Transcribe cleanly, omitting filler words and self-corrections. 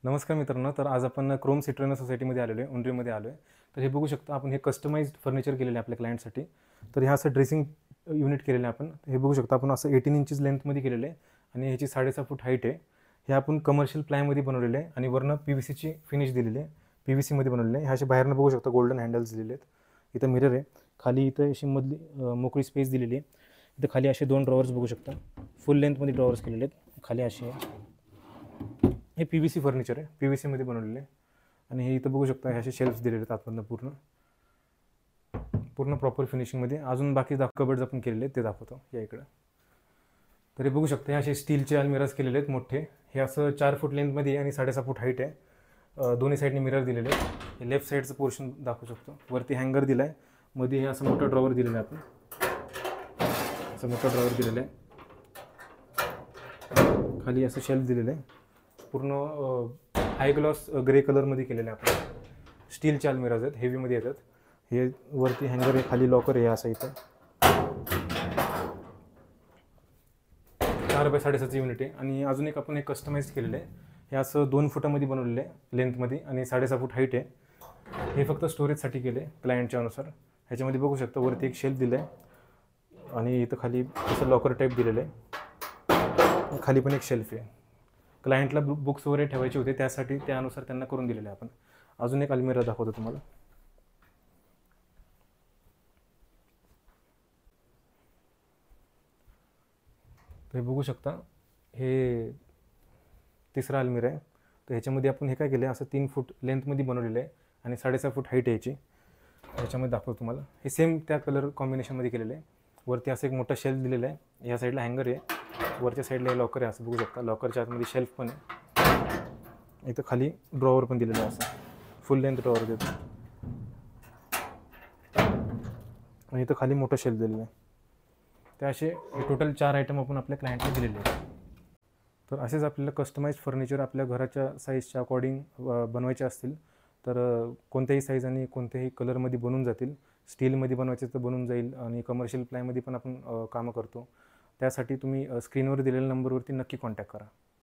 नमस्कार मित्रांनो, तर आज आपण क्रोम सिट्रोना सोसायटीमध्ये आलेलो आहे, उंडरीमध्ये आलो आहे. तर हे बघू शकता आपण, हे कस्टमाइज्ड फर्निचर केलेलं आहे आपल्या क्लायंटसाठी. तर हे असं ड्रेसिंग युनिट केलेलं आहे आपण. हे बघू शकता आपण, असं 18 इंचेस लेंथमध्ये केलेलं आहे आणि ह्याची 6.5 फूट हाईट आहे. हे आपण कमर्शियल प्लायमध्ये बनवलेलं आहे आणि वरनं PVCची फिनिश दिलेली आहे, PVCमध्ये बनवलेलं आहे. हे असे बाहेरनं बघू शकता गोल्डन हँडल्स दिलेले आहेत. इथं मिरर आहे, खाली इथं अशी मधली मोकळी स्पेस दिलेली आहे. इथं खाली असे 2 ड्रॉवर्स बघू शकता, फुल लेंथमध्ये ड्रॉवर्स केलेले आहेत. खाली असे हे PVC फर्निचर आहे, PVCमध्ये बनवलेले आहे. आणि हे इथं बघू शकता, हे असे शेल्फ्स दिलेले आहेत आतमधनं पूर्ण प्रॉपर फिनिशिंगमध्ये. अजून बाकी कबर्ड्स आपण केलेले आहेत, ते दाखवतो या इकडं. तर हे बघू शकता, हे असे स्टीलचे अलमिराज केलेले आहेत मोठे. हे असं 4 फूट लेंथमध्ये आणि 6.5 फूट हाईट आहे. दोन्ही साईडने मिरर दिलेले आहेत. हे लेफ्ट साईडचं पोर्शन दाखवू शकतो. वरती हँगर दिला आहे, मध्ये हे असं मोठं ड्रॉवर दिलेलं आहे आपण, असं मोठं ड्रॉवर दिलेलं आहे. खाली असं शेल्फ दिलेलं आहे, पूर्ण हाय ग्लॉस ग्रे कलरमध्ये केलेलं आहे आपण. स्टीलचे अलमिराज आहेत, हेवीमध्ये येतात. हे वरती हँगर आहे, खाली लॉकर आहे असं. इथं 4 बाय 6.5 युनिट आहे. आणि अजून एक आपण एक कस्टमाइज केलेलं आहे. हे असं 2 फुटामध्ये बनवलेलं आहे लेंथमध्ये आणि 6.5 फूट हाईट आहे. हे फक्त स्टोरेजसाठी केले क्लायंटच्या अनुसार. ह्याच्यामध्ये बघू शकता वरती एक शेल्फ दिलं आहे आणि इथं खाली असं लॉकर टाईप दिलेलं आहे. खाली पण एक शेल्फ आहे. क्लायंटला बुक्स वगैरे ठेवायचे होते, त्यासाठी त्यानुसार त्यांना करून दिलेले आपण. अजून एक अलमिरा दाखवतो तुम्हाला. तर हे बघू शकता, हे तिसरा अलमिरा आहे. तर ह्याच्यामध्ये आपण हे काय केलं आहे, असं 3 फूट लेंथमध्ये बनवलेलं आहे आणि 6.5 फूट हाईट यायची. ह्याच्यामध्ये दाखवतो तुम्हाला. हे सेम त्या कलर कॉम्बिनेशनमध्ये केलेलं आहे. वरती असं एक मोठा शेल्फ दिलेला आहे, ह्या साईडला हँगर आहे, वरच्या साईडला लॉकर आहे असं बघू शकता. लॉकरच्या आतमध्ये शेल्फ पण आहे. इथं खाली ड्रॉवर पण दिलेलं आहे, असं फुल लेंथ ड्रॉवर देतो. आणि इथं खाली मोठं शेल्फ दिलेलं आहे. ते असे टोटल 4 आयटम आपण आपल्या क्लायंटला दिलेले आहेत. तर असेच आपल्याला कस्टमाइज्ड फर्निचर आपल्या घराच्या साईजच्या अकॉर्डिंग बनवायचे असतील तर कोणत्याही साईज आणि कोणत्याही कलरमध्ये बनून जातील. स्टीलमध्ये बनवायचे तर बनून जाईल आणि कमर्शियल प्लायमध्ये पण आपण कामं करतो. त्यासाठी तुम्ही स्क्रीनवर दिलेल्या नंबरवरती नक्की कॉन्टॅक्ट करा.